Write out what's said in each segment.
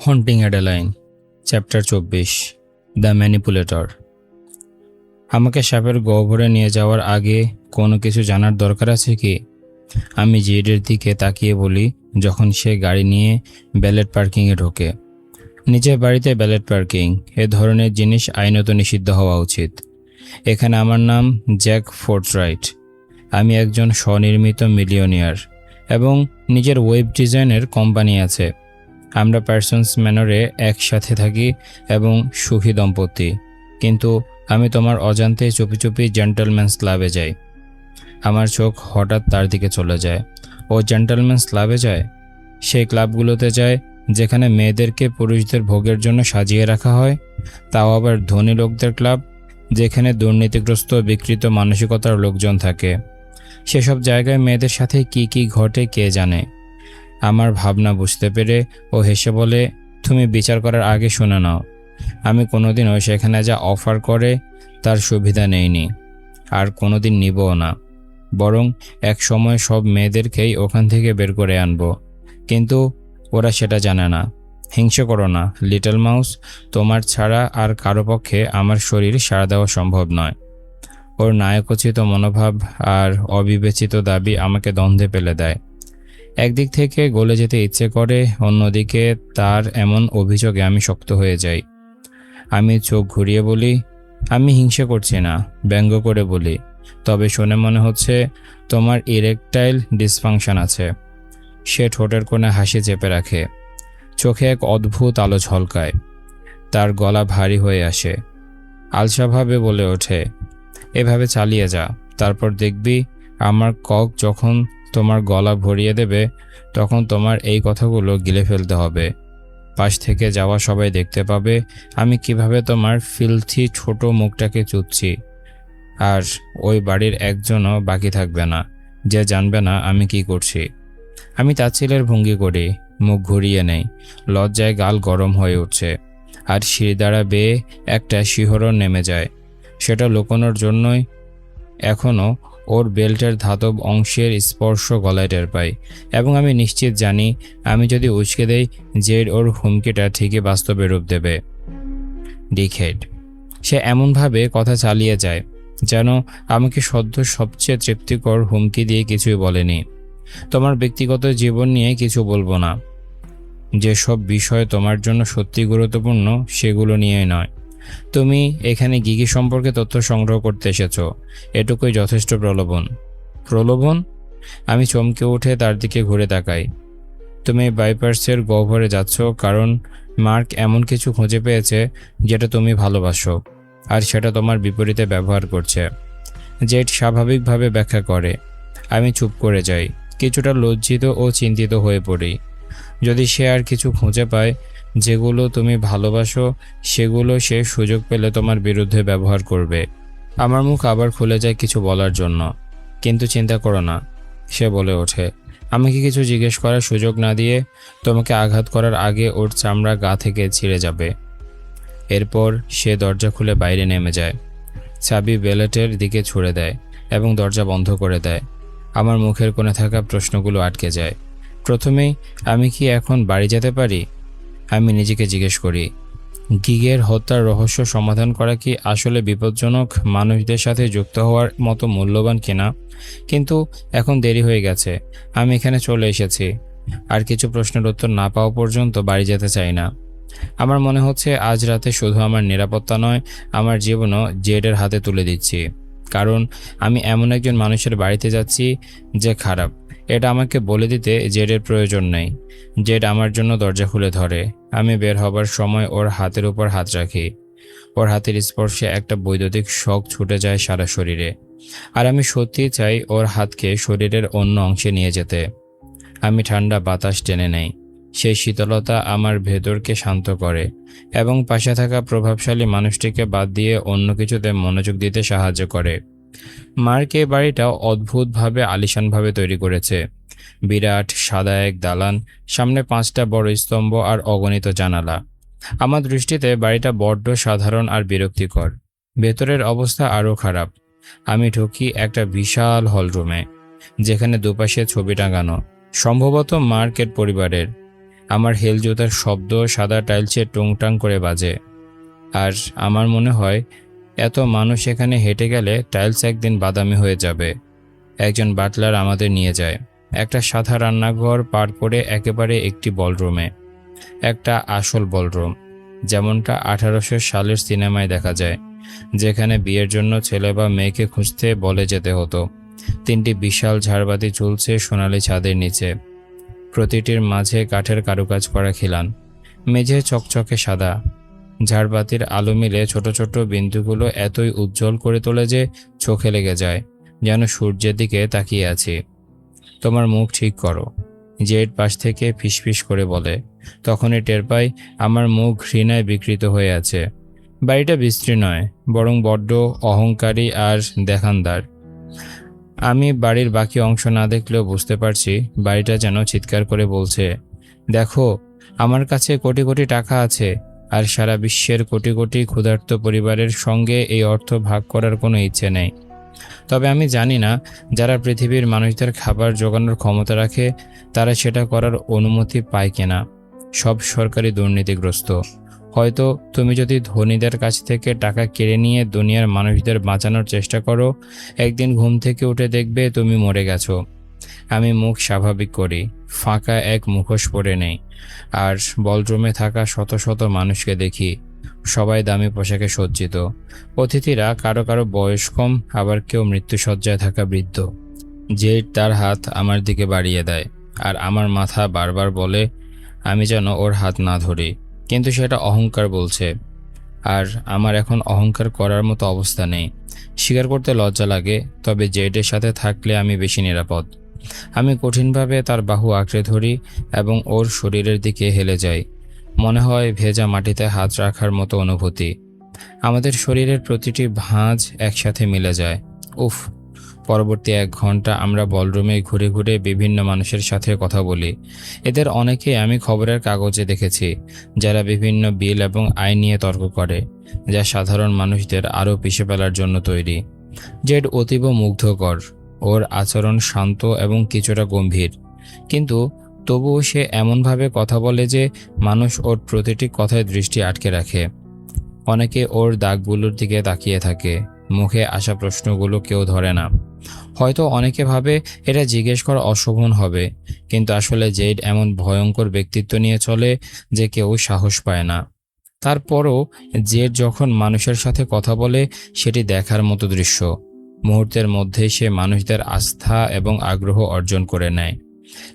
Haunting Adeline chapter 24 the manipulator. আমাকে সাপের গহ্বরে নিয়ে যাওয়ার আগে কোনো কিছু জানার দরকার আছে কি? আমি জেডের দিকে তাকিয়ে বলি যখন সে গাড়ি নিয়ে ব্যালেট পার্কিংয়ে ঢোকে। নিজের বাড়িতে ব্যালেট পার্কিং এ ধরনের জিনিস আইনত নিষিদ্ধ হওয়া উচিত। এখানে আমার নাম জ্যাক ফোর্থরাইট। আমি একজন স্বনির্মিত মিলিয়নিয়ার এবং নিজের ওয়েব ডিজাইনের কোম্পানি আছে। আমরা পার্সন্স ম্যানরে একসাথে থাকি এবং সুখী দম্পতি, কিন্তু আমি তোমার অজান্তে চুপি চুপি জেন্টলম্যানস ক্লাবে যাই। আমার চোখ হঠাৎ তার দিকে চলে যায়। ও জেন্টলম্যানস ক্লাবে যায়? সেই ক্লাবগুলোতে যায় যেখানে মেয়েদেরকে পুরুষদের ভোগের জন্য সাজিয়ে রাখা হয়, তাও আবার ধনী লোকদের ক্লাব, যেখানে দুর্নীতিগ্রস্ত বিকৃত মানসিকতার লোকজন থাকে। সেসব জায়গায় মেয়েদের সাথে কি কি ঘটে কে জানে। আমার ভাবনা বুঝতে পেরে ও হেসে বলে, তুমি বিচার করার আগে শুনে নাও। আমি কোনোদিনও সেখানে যা অফার করে তার সুবিধা নেইনি, আর কোনোদিন নিবও না। বরং এক সময় সব মেয়েদেরকেই ওখান থেকে বের করে আনবো, কিন্তু ওরা সেটা জানে না। হিংসে করো না লিটল মাউস, তোমার ছাড়া আর কারো পক্ষে আমার শরীর সাড়া দেওয়া সম্ভব নয়। ওর নায়কোচিত মনোভাব আর অবিবেচিত দাবি আমাকে দ্বন্দ্বে ফেলে দেয়। একদিক থেকে গলে যেতে ইচ্ছে করে, অন্যদিকে তার এমন অভিযোগে আমি শক্ত হয়ে যাই। আমি চোখ ঘুরিয়ে বলি, আমি হিংসে করছি না, ব্যঙ্গ করে বলি, তবে শুনে মনে হচ্ছে তোমার ইরেকটাইল ডিসফাংশন আছে। সে ঠোঁটের কোণে হাসি চেপে রাখে, চোখে এক অদ্ভুত আলো ঝলকায়। তার গলা ভারী হয়ে আসে, আলসাভাবে বলে ওঠে, এভাবে চালিয়ে যা, তারপর দেখবি আমার কক যখন তোমার গলা ভরিয়ে দেবে তখন তোমার এই কথাগুলো গিলে ফেলতে হবে। পাশ থেকে যাওয়া সবাই দেখতে পাবে আমি কিভাবে তোমার ফিলথি ছোট মুখটাকে চুচ্ছি, আর ওই বাড়ির একজনও বাকি থাকবে না যে জানবে না আমি কি করছি। আমি তাচ্ছিলের ভঙ্গি করি, মুখ ঘুরিয়ে নেই, লজ্জায় গাল গরম হয়ে উঠছে, আর শিরদাঁড়া বেয়ে একটা শিহরণ নেমে যায়। সেটা লুকোনোর জন্যই এখনও ওর বেল্টের ধাতব অংশের স্পর্শ গলায় টের পাই, এবং আমি নিশ্চিত জানি আমি যদি উচকে দেই জেড ওর হুমকিটা ঠিকই বাস্তবে রূপ দেবে। ডিকহেড। সে এমনভাবে কথা চালিয়ে যায় যেন আমাকে সদ্য সবচেয়ে তৃপ্তিকর হুমকি দিয়ে কিছুই বলেনি। তোমার ব্যক্তিগত জীবন নিয়ে কিছু বলবো না, যেসব বিষয় তোমার জন্য সত্যি গুরুত্বপূর্ণ সেগুলো নিয়ে নয়। তুমি এখানে গিগি সম্পর্কে তথ্য সংগ্রহ করতে এসেছো, এটুকুই যথেষ্ট প্রলোভন। প্রলোভন? আমি চমকে উঠে তার দিকে ঘুরে তাকাই। তুমি বাইপার্সের গহ্বরে যাচ্ছ কারণ মার্ক এমন কিছু খুঁজে পেয়েছে যেটা তুমি ভালোবাসো, আর সেটা তোমার বিপরীতে ব্যবহার করছে। জেড স্বাভাবিকভাবে ব্যাখ্যা করে। আমি চুপ করে যাই, কিছুটা লজ্জিত ও চিন্তিত হয়ে পড়ি। যদি সে আর কিছু খুঁজে পায় যেগুলো তুমি ভালোবাসো, সেগুলো সে সুযোগ পেলে তোমার বিরুদ্ধে ব্যবহার করবে। আমার মুখ আবার খুলে যায় কিছু বলার জন্য, কিন্তু চিন্তা করো না, সে বলে ওঠে, আমাকে কিছু জিজ্ঞেস করার সুযোগ না দিয়ে তোমাকে আঘাত করার আগে ওর চামড়া গা থেকে ছিঁড়ে যাবে। এরপর সে দরজা খুলে বাইরে নেমে যায়, চাবি বেলেটের দিকে ছুড়ে দেয় এবং দরজা বন্ধ করে দেয়। আমার মুখের কোণে থাকা প্রশ্নগুলো আটকে যায়। প্রথমেই, আমি কি এখন বাড়ি যেতে পারি? আমি নিজেকে জিজ্ঞেস করি, গিগের হত্যার রহস্য সমাধান করা কি আসলে বিপজ্জনক মানুষদের সাথে যুক্ত হওয়ার মতো মূল্যবান কিনা? কিন্তু এখন দেরি হয়ে গেছে, আমি এখানে চলে এসেছি, আর কিছু প্রশ্নের উত্তর না পাওয়া পর্যন্ত বাড়ি যেতে চাই না। আমার মনে হচ্ছে আজ রাতে শুধু আমার নিরাপত্তা নয়, আমার জীবনও জেডের হাতে তুলে দিচ্ছি, কারণ আমি এমন একজন মানুষের বাড়িতে যাচ্ছি যে খারাপ। এটা আমাকে বলে দিতে জেডের প্রয়োজন নেই। জেড আমার জন্য দরজা খুলে ধরে। আমি বের হবার সময় ওর হাতের উপর হাত রাখি। ওর হাতের স্পর্শে একটা বৈদ্যুতিক শক ছুটে যায় সারা শরীরে, আর আমি সত্যিই চাই ওর হাতকে শরীরের অন্য অংশে নিয়ে যেতে। আমি ঠান্ডা বাতাস টেনে নেই, সেই শীতলতা আমার ভেতরকে শান্ত করে এবং পাশে থাকা প্রভাবশালী মানুষটিকে বাদ দিয়ে অন্য কিছুতে মনোযোগ দিতে সাহায্য করে। মার্ক এই বাড়িটা অদ্ভুতভাবে আলিশানভাবে তৈরি করেছে। বিরাট সাদা এক দালান, সামনে 5টা বড় স্তম্ভ আর অগণিত জানালা। আমার দৃষ্টিতে বাড়িটা বড্ড সাধারণ আর বিরক্তিকর। ভেতরের অবস্থা আরও খারাপ। আমি ঢুকি একটা বিশাল হলরুমে, যেখানে দুপাশে ছবি টাঙানো, সম্ভবত মার্কের পরিবারের। আমার হেল জুতার শব্দ সাদা টাইলসে টুংটাং করে বাজে। আর আমার মনে হয় এত মানুষ এখানে হেঁটে গেলে টাইলস একদিন বাদামি হয়ে যাবে। একজন বাটলার আমাদের নিয়ে যায় একটা সাদা রান্নাঘর পার করে একেবারে একটি বলরুমে, একটা আসল বলরুম, যেমনটা 1800 সালের সিনেমায় দেখা যায়, যেখানে বিয়ের জন্য ছেলে বা মেয়েকে খুঁজতে বলে যেতে হতো। 3টি বিশাল ঝাড়বাতি ঝুলছে সোনালি ছাদের নিচে, প্রতিটির মাঝে কাঠের কারুকাজ করা খিলান। মেঝে চকচকে সাদা, ঝাড়বাতির আলো মিলে ছোট ছোট বিন্দুগুলো এতই উজ্জ্বল করে তোলে যে চোখে লেগে যায়, যেন সূর্যের দিকে তাকিয়ে আছি। তোমার মুখ ঠিক করো, জেড পাশ থেকে ফিসফিস করে বলে। তখনই টের পাই আমার মুখ ঘৃণায় বিকৃত হয়ে আছে। বাড়িটা বিশ্রী নয়, বরং বড্ড অহংকারী আর দেখানদার। আমি বাড়ির বাকি অংশ না দেখলেও বুঝতে পারছি বাড়িটা যেন চিৎকার করে বলছে, দেখো, আমার কাছে কোটি কোটি টাকা আছে, আর সারা বিশ্বের কোটি কোটি ক্ষুধার্ত পরিবারের সঙ্গে এই অর্থ ভাগ করার কোনো ইচ্ছে নেই। তবে আমি জানি না যারা পৃথিবীর মানুষদের খাবার জোগানোর ক্ষমতা রাখে তারা সেটা করার অনুমতি পায় কিনা। সব সরকারি দুর্নীতিগ্রস্ত। হয়তো তুমি যদি ধনীদের কাছ থেকে টাকা কেড়ে নিয়ে দুনিয়ার মানুষদের বাঁচানোর চেষ্টা করো, একদিন ঘুম থেকে উঠে দেখবে তুমি মরে গেছো। আমি মুখ স্বাভাবিক করি, ফাঁকা এক মুখোশ পরে নেই, আর বলরুমে থাকা শত শত মানুষকে দেখি, সবাই দামি পোশাকে সজ্জিত। অতিথিরা কারো কারো বয়স কম, আবার কেউ মৃত্যুশয্যায় থাকা বৃদ্ধ। জেড তার হাত আমার দিকে বাড়িয়ে দেয়, আর আমার মাথা বারবার বলে আমি যেন ওর হাত না ধরি, কিন্তু সেটা অহংকার বলছে। আর আমার এখন অহংকার করার মতো অবস্থা নেই। স্বীকার করতে লজ্জা লাগে, তবে জেডের সাথে থাকলে আমি বেশি নিরাপদ। আমি কঠিনভাবে তার বাহু আঁকড়ে ধরি এবং ওর শরীরের দিকে হেলে যাই। মনে হয় ভেজা মাটিতে হাত রাখার মতো অনুভূতি। আমাদের শরীরের প্রতিটি ভাঁজ একসাথে মিলে যায়। উফ। পরবর্তী 1 ঘন্টা আমরা বলরুমে ঘুরে ঘুরে বিভিন্ন মানুষের সাথে কথা বলি। এদের অনেকে আমি খবরের কাগজে দেখেছি, যারা বিভিন্ন বিল এবং আইন নিয়ে তর্ক করে, যা সাধারণ মানুষদের আরও পিষে ফেলার জন্য তৈরি। জেড অতীব মুগ্ধকর। ওর আচরণ শান্ত এবং কিছুটা গম্ভীর, কিন্তু তবুও সে এমনভাবে কথা বলে যে মানুষ ওর প্রতিটি কথায় দৃষ্টি আটকে রাখে। অনেকে ওর দাগগুলোর দিকে তাকিয়ে থাকে, মুখে আসা প্রশ্নগুলো কেউ ধরে না। হয়তো অনেকে ভাবে এটা জিজ্ঞেস করা অশোভন হবে, কিন্তু আসলে জেড এমন ভয়ঙ্কর ব্যক্তিত্ব নিয়ে চলে যে কেউ সাহস পায় না। তারপরও জেড যখন মানুষের সাথে কথা বলে, সেটি দেখার মতো দৃশ্য। মুহূর্তের মধ্যেই সে মানুষদের আস্থা এবং আগ্রহ অর্জন করে নেয়।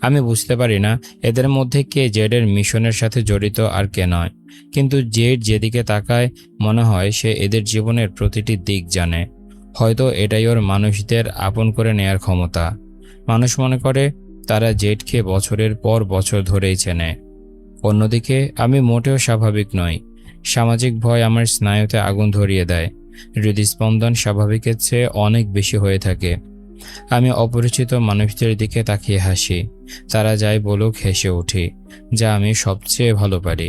আমি বুঝতে পারি না এদের মধ্যে কে জেডের মিশনের সাথে জড়িত আর কে নয়, কিন্তু জেড যেদিকে তাকায় মনে হয় সে এদের জীবনের প্রতিটি দিক জানে। হয়তো এটাই ওর মানুষদের আপন করে নেয়ার ক্ষমতা। মানুষ মনে করে তারা জেডকে বছরের পর বছর ধরেই চেনে। অন্যদিকে আমি মোটেও স্বাভাবিক নই। সামাজিক ভয় আমার স্নায়ুতে আগুন ধরিয়ে দেয়। হৃদস্পন্দন স্বাভাবিকের চেয়ে অনেক বেশি হয়ে থাকে। আমি অপরিচিত মানুষদের দিকে তাকিয়ে হাসি। তারা যাই বলুক হেসে উঠি, যা আমি সবচেয়ে ভালো পারি।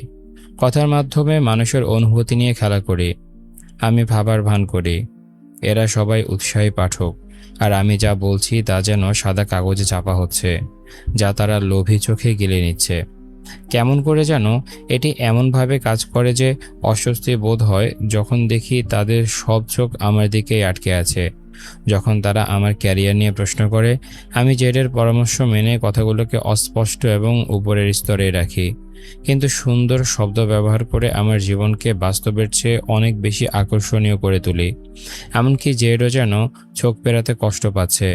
কথার মাধ্যমে মানুষের অনুভূতি নিয়ে খেলা করি। আমি ভাবার ভান করি এরা সবাই উৎসাহী পাঠক, আর আমি যা বলছি তা যেন সাদা কাগজে চাপা হচ্ছে, যা তারা লোভী চোখে গিলে নিচ্ছে। কেমন করে যেন এটি এমনভাবে কাজ করে যে অস্বস্তি বোধ হয় যখন দেখি তাদের সব চোখ আমার দিকেই আটকে আছে। যখন তারা আমার ক্যারিয়ার নিয়ে প্রশ্ন করে, আমি জেডের পরামর্শ মেনে কথাগুলোকে অস্পষ্ট এবং উপরের স্তরে রাখি, কিন্তু সুন্দর শব্দ ব্যবহার করে আমার জীবনকে বাস্তবের চেয়ে অনেক বেশি আকর্ষণীয় করে তুলি। এমনকি জেডও যেন চোখ পেরাতে কষ্ট পাচ্ছে,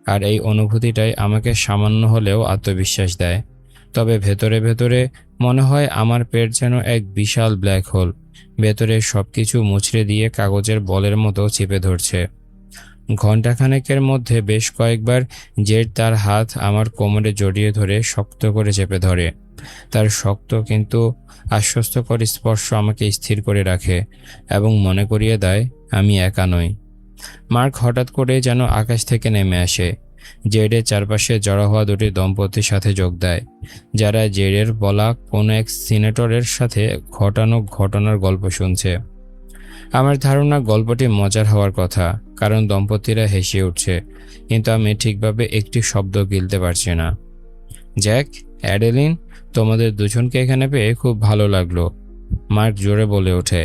আর এই অনুভূতিটাই আমাকে সামান্য হলেও আত্মবিশ্বাস দেয়। তবে ভেতরে ভেতরে মনে হয় আমার পেট যেন এক বিশাল ব্ল্যাক হোল, ভেতরে সবকিছু মুচড়ে দিয়ে কাগজের বলের মতো চেপে ধরছে। ঘণ্টাখানেকের মধ্যে বেশ কয়েকবার জেড তার হাত আমার কোমরে জড়িয়ে ধরে শক্ত করে চেপে ধরে। তার শক্ত কিন্তু আশ্বস্তকর স্পর্শ আমাকে স্থির করে রাখে এবং মনে করিয়ে দেয় আমি একা নই। মার্ক হঠাৎ করে যেন আকাশ থেকে নেমে আসে। জেডের চারপাশে জড়ো হওয়া দুটি দম্পতির সাথে যোগ দেয়, যারা জেডের বলা কোনো এক সিনেটরের সাথে ঘটানো ঘটনার গল্প শুনছে। আমার ধারণা গল্পটি মজার হওয়ার কথা, কারণ দম্পতিরা হেসে উঠছে, কিন্তু আমি ঠিকভাবে একটি শব্দ গিলতে পারছি না। জ্যাক, অ্যাডেলিন, তোমাদের দুজনকে এখানে পেয়ে খুব ভালো লাগলো, মার্ক জোরে বলে ওঠে।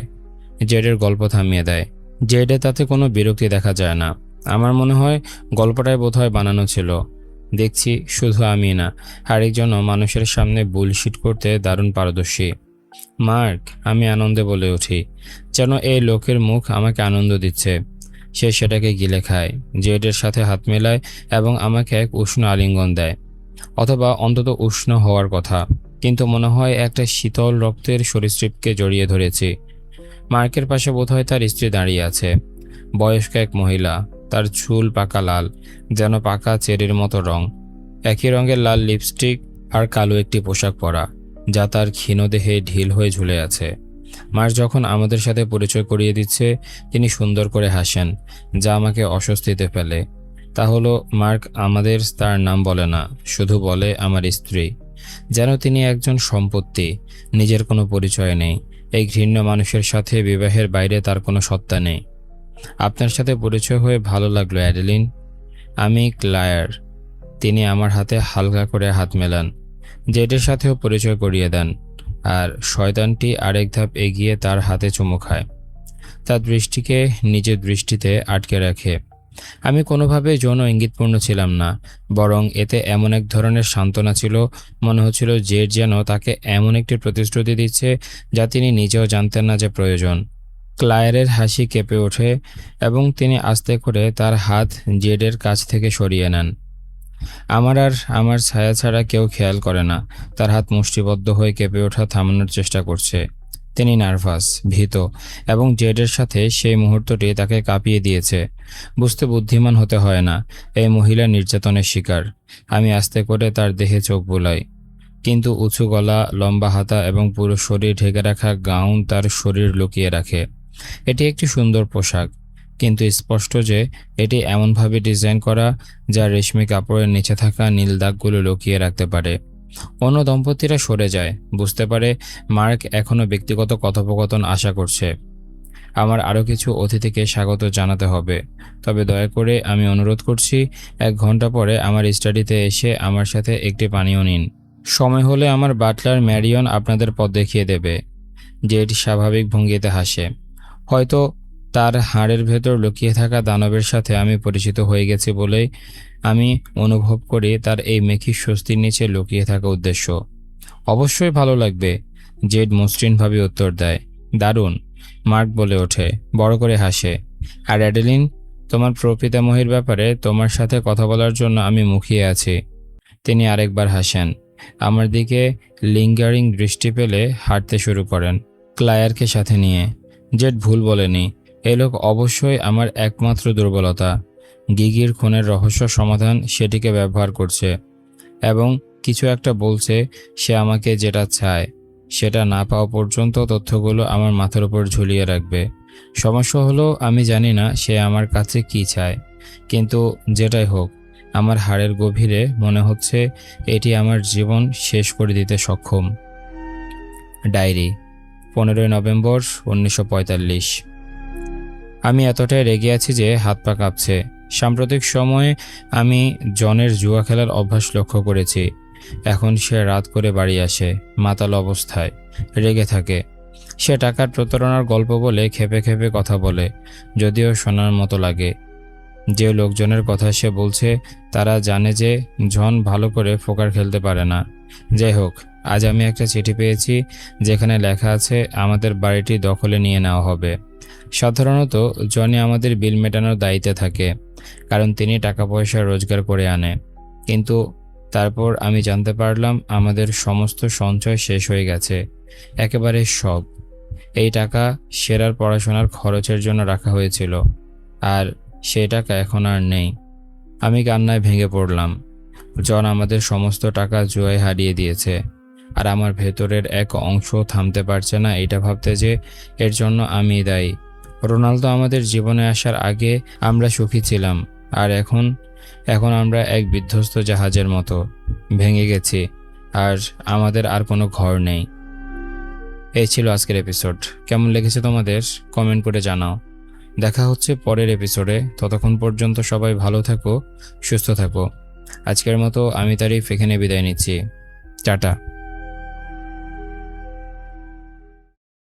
জেডের গল্প থামিয়ে দেয়। জেডে তাতে কোনো বিরক্তি দেখা যায় না। আমার মনে হয় গল্পটাই বোধহয় বানানো ছিল। দেখছি শুধু আমি না, আরেকজনও মানুষের সামনে বুলশিট করতে দারুণ পারদর্শী। মার্ক, আমি আনন্দে বলে উঠি, যেন এই লোকের মুখ আমাকে আনন্দ দিচ্ছে। সে সেটাকে গিলে খায়, জেডের সাথে হাত মেলায় এবং আমাকে এক উষ্ণ আলিঙ্গন দেয়, অথবা অন্তত উষ্ণ হওয়ার কথা, কিন্তু মনে হয় একটা শীতল রক্তের সরীসৃপকে জড়িয়ে ধরেছি। মার্কের পাশে বোধহয় তার স্ত্রী দাঁড়িয়ে আছে, বয়স্ক এক মহিলা। তার চুল পাকা লাল, যেন পাকা চেরির মতো রং। একই রঙের লাল লিপস্টিক আর কালো একটি পোশাক পরা, যা তার ক্ষীণ দেহে ঢিল হয়ে ঝুলে আছে। মার্ক যখন আমাদের সাথে পরিচয় করিয়ে দিচ্ছে, তিনি সুন্দর করে হাসেন, যা আমাকে অস্বস্তিতে ফেলে। তা হলো, মার্ক আমাদের তার নাম বলে না, শুধু বলে আমার স্ত্রী, যেন তিনি একজন সম্পত্তি, নিজের কোনো পরিচয় নেই। এই ঘৃণ্য মানুষের সাথে বিবাহের বাইরে তার কোনো সত্তা নেই। আপনার সাথে পরিচয় হয়ে ভালো লাগলো অ্যাডেলিন। আমি ক্লায়ার। তিনি আমার হাতে হালকা করে হাত মেলান। জেডের সাথেও পরিচয় করিয়ে দেন, আর শয়তানটি আরেক ধাপ এগিয়ে তার হাতে চুমু খায়, তার দৃষ্টিকে নিজের দৃষ্টিতে আটকে রাখে। আমি কোনোভাবে যৌন ইঙ্গিতপূর্ণ ছিলাম না, বরং এতে এমন এক ধরনের সান্ত্বনা ছিল, মনে হচ্ছিল জেড যেন তাকে এমন একটি প্রতিশ্রুতি দিচ্ছে যা তিনি নিজেও জানতেন না যে প্রয়োজন। ক্লায়ারের হাসি কেঁপে ওঠে এবং তিনি আস্তে করে তার হাত জেডের কাছ থেকে সরিয়ে নেন। আমার ছায়া ছাড়া কেউ খেয়াল করে না তার হাত মুষ্টিবদ্ধ হয়ে কেঁপে ওঠা থামানোর চেষ্টা করছে। তিনি নার্ভাস, ভীত, এবং জেডের সাথে সেই মুহূর্তটি তাকে কাঁপিয়ে দিয়েছে। বুঝতে বুদ্ধিমান হতে হয় না, এই মহিলা নির্যাতনের শিকার। আমি আস্তে করে তার দেহে চোখ বুলাই, কিন্তু উঁচু গলা, লম্বা হাতা এবং পুরো শরীর ঢেকে রাখা গাউন তার শরীর লুকিয়ে রাখে। এটি একটি সুন্দর পোশাক, কিন্তু স্পষ্ট যে এটি এমনভাবে ডিজাইন করা যা রেশমি কাপড়ের নিচে থাকা নীল দাগগুলো লুকিয়ে রাখতে পারে। অন্য দম্পতিরা সরে যায়, বুঝতে পারে মার্ক এখনও ব্যক্তিগত কথোপকথন আশা করছে। আমার আরও কিছু অতিথিকে স্বাগত জানাতে হবে, তবে দয়া করে আমি অনুরোধ করছি 1 ঘন্টা পরে আমার স্টাডিতে এসে আমার সাথে একটি পানীয় নিন। সময় হলে আমার বাটলার ম্যারিয়ন আপনাদের পথ দেখিয়ে দেবে। জেড স্বাভাবিক ভঙ্গিতে হাসে। হয়তো তার হাড়ের ভেতর লুকিয়ে থাকা দানবের সাথে আমি পরিচিত হয়ে গেছি বলেই আমি অনুভব করি তার এই মেকি স্বস্তির নিচে লুকিয়ে থাকা উদ্দেশ্য। অবশ্যই ভালো লাগবে, জেড মসৃণভাবে উত্তর দেয়। দারুণ, মার্ক বলে ওঠে, বড় করে হাসে। আর অ্যাডেলিন, তোমার প্রপিতামহীর ব্যাপারে তোমার সাথে কথা বলার জন্য আমি মুখিয়ে আছি। তিনি আরেকবার হাসেন, আমার দিকে লিঙ্গারিং দৃষ্টি পেলে হাঁটতে শুরু করেন, ক্লায়ারকে সাথে নিয়ে। জেড ভুল বলেনি, এই লোক অবশ্যই আমার একমাত্র দুর্বলতা। গিগির খুনের রহস্য সমাধান সেটিকে ব্যবহার করছে, এবং কিছু একটা বলছে সে আমাকে যেটা চায় সেটা না পাওয়া পর্যন্ত তথ্যগুলো আমার মাথার উপর ঝুলিয়ে রাখবে। সমস্যা হলো আমি জানি না সে আমার কাছে কি চায়, কিন্তু যেটাই হোক, আমার হাড়ের গভীরে মনে হচ্ছে এটি আমার জীবন শেষ করে দিতে সক্ষম। ডায়েরি, 15 নভেম্বর 1945। আমি এতটাই রেগে আছি যে হাত পা কাঁপছে। সাম্প্রতিক সময়ে আমি জনের জুয়া খেলার অভ্যাস লক্ষ্য করেছি। এখন সে রাত করে বাড়ি আসে, মাতাল অবস্থায়, রেগে থাকে। সে টাকার প্রতারণার গল্প বলে খেপে খেপে কথা বলে, যদিও শোনার মতো লাগে। যে লোকজনের কথা সে বলছে তারা জানে যে জন ভালো করে পোকার খেলতে পারে না। যাই হোক, আজ আমি একটা চিঠি পেয়েছি যেখানে লেখা আছে আমাদের বাড়িটি দখলে নিয়ে নেওয়া হবে। সাধারণত জনি আমাদের বিল মেটানোর দায়িত্বে থাকে, কারণ তিনি টাকা পয়সা রোজগার করে আনে। কিন্তু তারপর আমি জানতে পারলাম আমাদের সমস্ত সঞ্চয় শেষ হয়ে গেছে, একেবারে সব। এই টাকা সেরার পড়াশোনার খরচের জন্য রাখা হয়েছিল, আর সেই টাকা এখন আর নেই। আমি কান্নায় ভেঙে পড়লাম। জন আমাদের সমস্ত টাকা জুয়ায় হারিয়ে দিয়েছে, আর আমার ভেতরের এক অংশ থামতে পারছে না এটা ভাবতে যে এর জন্য আমি দায়ী। রোনালদো আমাদের জীবনে আসার আগে আমরা সুখী ছিলাম, আর এখন আমরা এক বিধ্বস্ত জাহাজের মতো ভেঙে গেছি, আর আমাদের আর কোনো ঘর নেই। এই ছিল আজকের এপিসোড। কেমন লেগেছে তোমাদের কমেন্ট করে জানাও। দেখা হচ্ছে পরের এপিসোডে। ততক্ষণ পর্যন্ত সবাই ভালো থাকো, সুস্থ থাকো। আজকের মতো আমি তারিফ এখানে বিদায় নিচ্ছি। টাটা।